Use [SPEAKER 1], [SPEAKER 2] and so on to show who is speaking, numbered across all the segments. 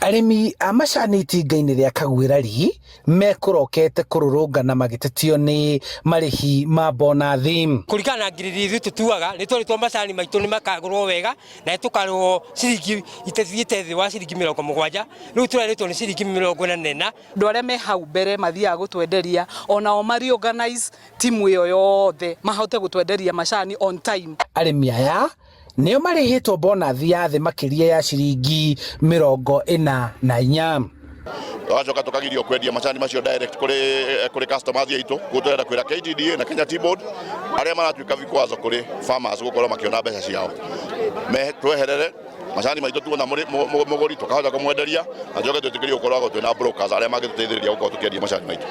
[SPEAKER 1] Arimi a macani itinga-inĩ rĩa Kagwĩrari mekurokete kururungana magitetio ni marihi ma bonathi.
[SPEAKER 2] Kurikana na ngiriri ithu tutuaga ni twaritwo macani maitu ni makagurwo wega na tukarwo ciringi itethiite thi wa ciringi 70 riu turaritwo ni ciringi 44.
[SPEAKER 3] Andu aria me hau mbere mathiaga gutwenderia onao mari organize timu iyo yothe mahote gutwenderia macani on time.
[SPEAKER 1] Arimi aya nio marihitwo bonathi ya thi makiria ya ciringi 44.
[SPEAKER 4] Twacoka tukagirio kwendia macani macio direct kuri customers aitu guturenda kwira KTDA na Kenya Tea Board aria maratuika vikwazo kuri farmers gukorwo makiona mbeca ciao me tweherere macani maitu tuona muguri tukahota kumwenderia na njoke twitikirie gukorwo twina brokers aria mangituteithĩrĩria gukorwo tukiendia macani maitu.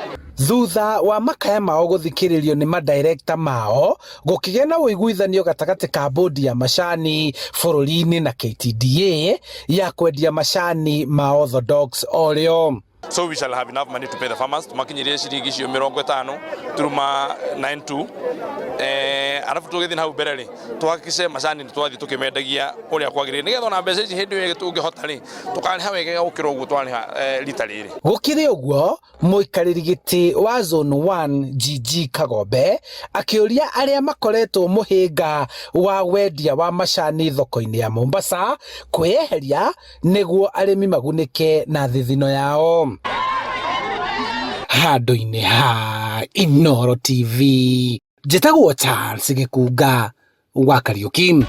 [SPEAKER 1] Thutha wa makaya mao guthikiririo ni madirector mao gukigĩa na uiguithanio gatagati ka bodi ya macani bururi-ini na KTDA ya kwendia macani ma orthodox oreo.
[SPEAKER 5] So we shall have enough money to pay the farmers. Tumakinyirie ciringi cio 50 turuma 92 arafu tugithii hau mbere ri tuhakikishe macani twathi tukimendagia uria kwagirire nigetha ona mbeca ici hindi ĩyo tungihota ri tukariha wega gukira uguo twariha rita riri.
[SPEAKER 1] Gukiri uguo muikariri giti wa zone 1 GG Kagombe akiuria aria makoretwo muhinga wa wendia wa macani thoko-ini ya Mombasa kweheria niguo arimi magunike na thithino yao. Handu-ini ha Inooro TV njitagwo Charles Gikuga wa Kariuki.